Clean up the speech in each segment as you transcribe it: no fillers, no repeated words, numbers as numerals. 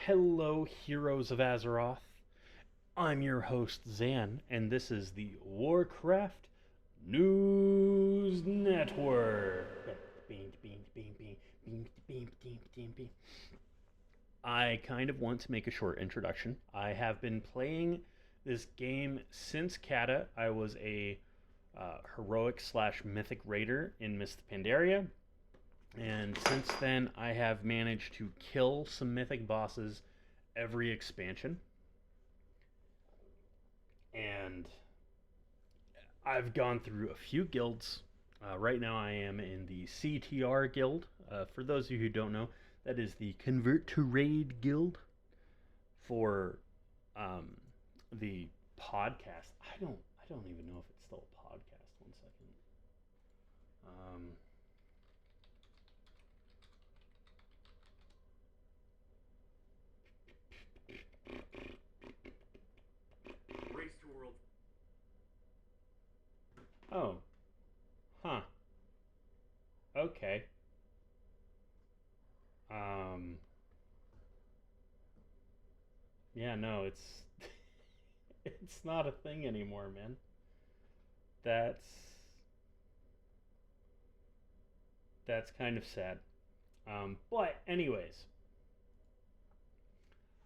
Hello, heroes of Azeroth. I'm your host, Zan, and this is the Warcraft News Network. I kind of want to make a short introduction. I have been playing this game since Kata. I was a heroic slash mythic raider in Mist Pandaria, and since then, I have managed to kill some mythic bosses every expansion. And I've gone through a few guilds. Right now, I am in the CTR guild. For those of you who don't know, that is the Convert to Raid guild for the podcast. I don't even know if it's still a podcast. One second. Um, Race to World. oh, huh. Okay. Um, yeah, no, it's it's not a thing anymore, man. That's that's kind of sad. But anyways,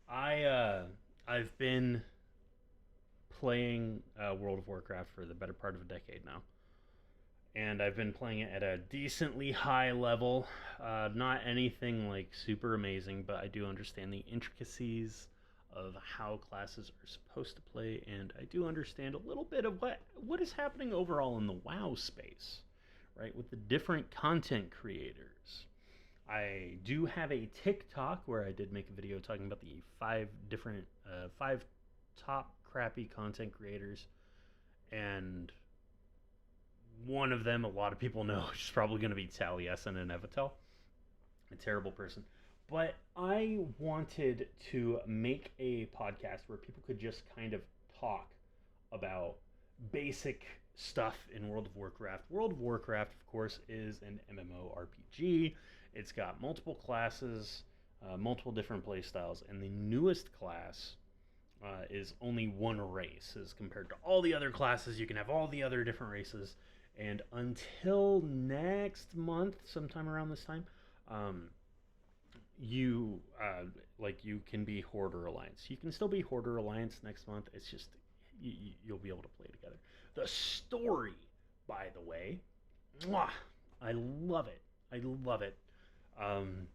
I I've been playing World of Warcraft for the better part of a decade now, and I've been playing it at a decently high level. Not anything like super amazing, but I do understand the intricacies of how classes are supposed to play, and I do understand a little bit of what is happening overall in the WoW space, right? With the different content creators. I do have a TikTok where I did make a video talking about the five top crappy content creators, and one of them a lot of people know is probably going to be Taliesin and Evitel, a terrible person. But I wanted to make a podcast where people could just kind of talk about basic stuff in World of Warcraft. World of Warcraft, of course, is an MMORPG. It's got multiple classes, multiple different playstyles, and the newest class is only one race as compared to all the other classes. You can have all the other different races. And until next month, sometime around this time, you you can be Horde or Alliance. You can still be Horde or Alliance next month. It's just you'll be able to play together. The story, by the way, mwah, I love it. I love it. Um,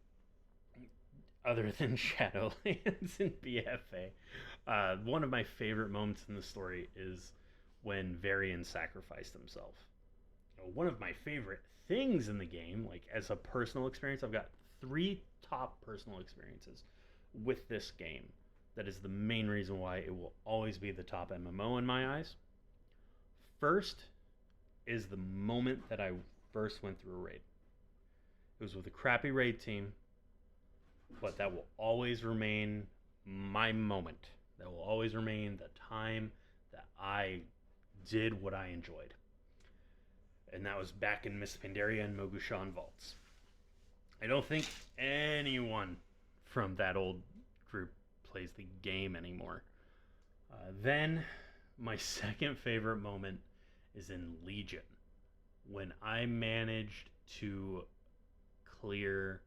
Other than Shadowlands and BFA, one of my favorite moments in the story is when Varian sacrificed himself. One of my favorite things in the game, like as a personal experience, I've got three top personal experiences with this game. That is the main reason why it will always be the top MMO in my eyes. First is the moment that I first went through a raid. It was with a crappy raid team, but that will always remain my moment. That will always remain the time that I did what I enjoyed. And that was back in Miss Pandaria and Mogushan Vaults. I don't think anyone from that old group plays the game anymore. Then, my second favorite moment is in Legion, when I managed to clear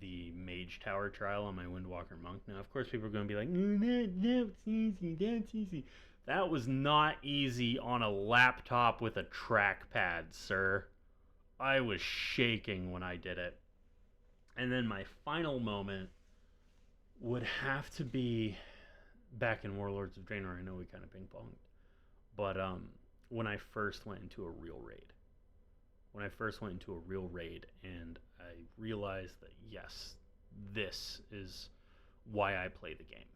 the Mage Tower trial on my Windwalker Monk. Now, of course, people are going to be like, no, that's easy, that's easy. That was not easy on a laptop with a trackpad, sir. I was shaking when I did it. And then my final moment would have to be back in Warlords of Draenor. I know we kind of ping-ponged. But when I first went into a real raid. When I first went into a real raid and I realized that, yes, this is why I play the game.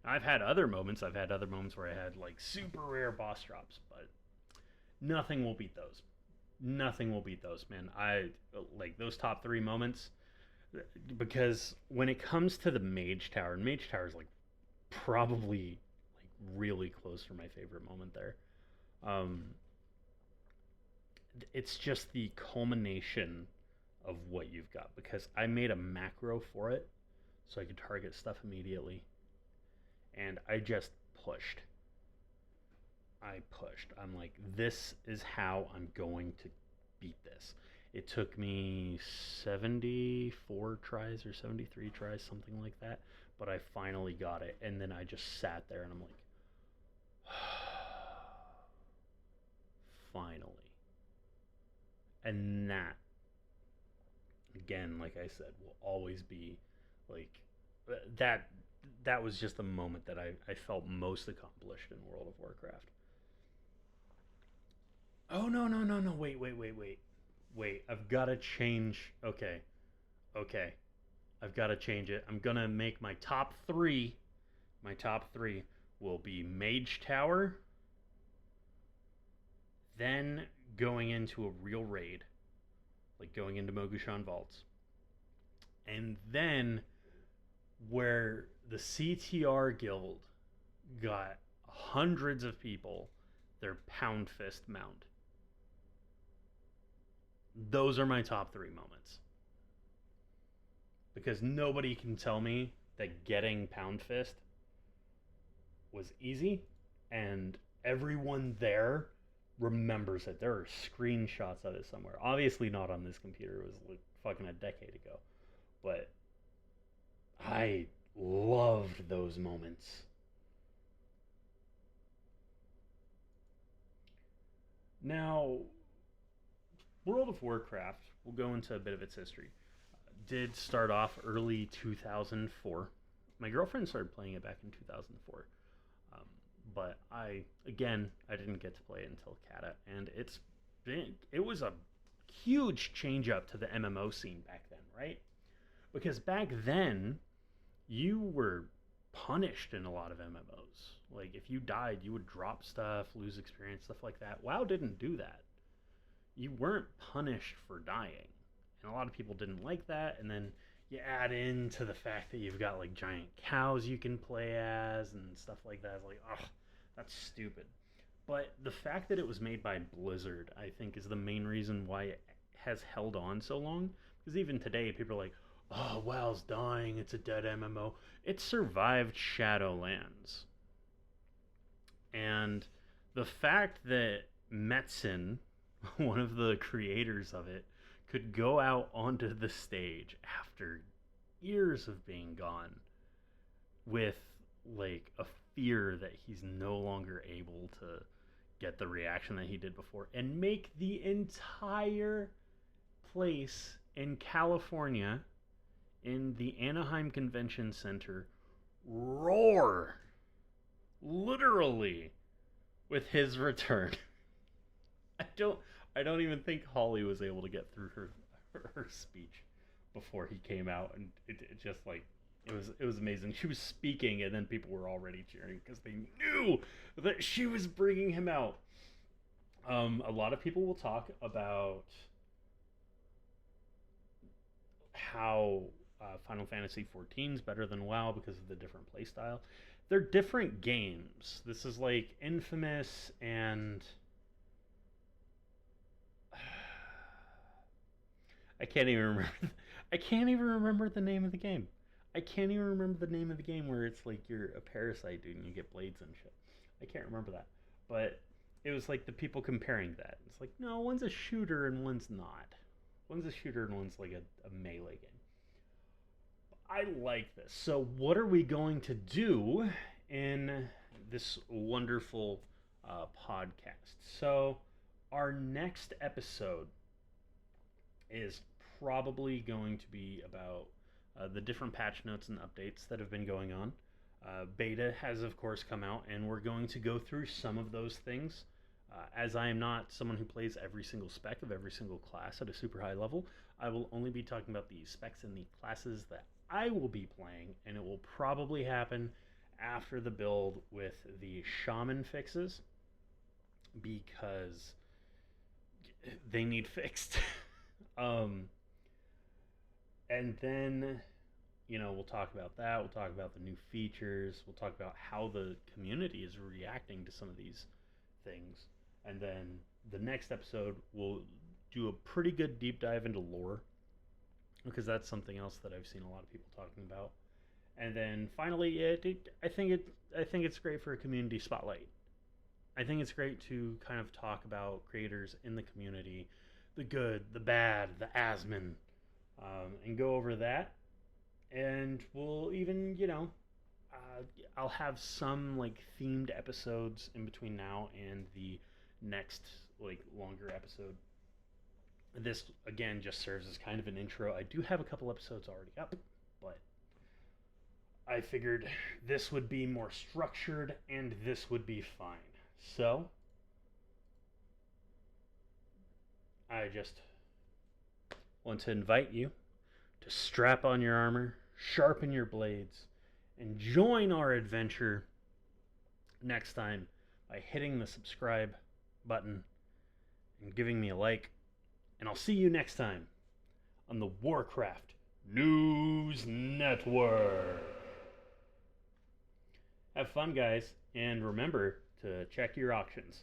I've had other moments. I've had other moments where I had like super rare boss drops, but nothing will beat those. Nothing will beat those, man. I like those top three moments because when it comes to the Mage Tower, and Mage Tower is like probably like really close for my favorite moment there. Um, it's just the culmination of what you've got, because I made a macro for it so I could target stuff immediately, and I just pushed. I'm like, this is how I'm going to beat this. It took me 74 tries or 73 tries, something like that, but I finally got it, and then I just sat there and I'm like, finally. And that, again, like I said, will always be like that. That was just the moment that I felt most accomplished in World of Warcraft. Oh, no, no, no, no, wait, I've got to change. Okay, I've got to change it. I'm gonna make my top three. My top three will be Mage Tower, then going into a real raid, like going into Mogushan Vaults, and then where the CTR guild got hundreds of people their Pound Fist mount. Those are my top three moments. Because nobody can tell me that getting Pound Fist was easy, and everyone there remembers it. There are screenshots of it somewhere. Obviously not on this computer. It was like fucking a decade ago. But I loved those moments. Now, World of Warcraft, we'll go into a bit of its history, did start off early 2004. My girlfriend started playing it back in 2004. Um, but I didn't get to play it until Kata, and it was a huge change up to the MMO scene back then, right? Because back then, you were punished in a lot of MMOs. Like, if you died, you would drop stuff, lose experience, stuff like that. WoW didn't do that. You weren't punished for dying. And a lot of people didn't like that. And then you add into the fact that you've got, like, giant cows you can play as and stuff like that. It's like, ugh, that's stupid. But the fact that it was made by Blizzard, I think, is the main reason why it has held on so long. Because even today, people are like, oh, WoW's dying, it's a dead MMO. It survived Shadowlands. And the fact that Metzen, one of the creators of it, could go out onto the stage after years of being gone with like a fear that he's no longer able to get the reaction that he did before and make the entire place in California in the Anaheim Convention Center roar, literally, with his return. I don't even think Holly was able to get through her speech before he came out, and it just like it was amazing. She was speaking, and then people were already cheering because they knew that she was bringing him out. A lot of people will talk about how Final Fantasy XIV is better than WoW because of the different playstyle. They're different games. This is like Infamous and I can't even remember. I can't even remember the name of the game. I can't even remember the name of the game where it's like you're a parasite dude and you get blades and shit. I can't remember that. But it was like the people comparing that. It's like, no, one's a shooter and one's not. One's a shooter and one's like a melee game. I like this. So what are we going to do in this wonderful podcast? So our next episode is probably going to be about the different patch notes and updates that have been going on. Beta has, of course, come out, and we're going to go through some of those things. As I am not someone who plays every single spec of every single class at a super high level, I will only be talking about the specs and the classes that I will be playing, and it will probably happen after the build with the shaman fixes because they need fixed. And then, we'll talk about that. We'll talk about the new features. We'll talk about how the community is reacting to some of these things. And then the next episode, we'll do a pretty good deep dive into lore because that's something else that I've seen a lot of people talking about. And then finally, I think it's great for a community spotlight. I think it's great to kind of talk about creators in the community, the good, the bad, the Asmin, and go over that. And we'll even, I'll have some like themed episodes in between now and the next like longer episode. This again just serves as kind of an intro. I do have a couple episodes already up, but I figured this would be more structured and this would be fine. So I just want to invite you to strap on your armor, sharpen your blades, and join our adventure next time by hitting the subscribe button and giving me a like. And I'll see you next time on the Warcraft News Network. Have fun, guys, and remember to check your auctions.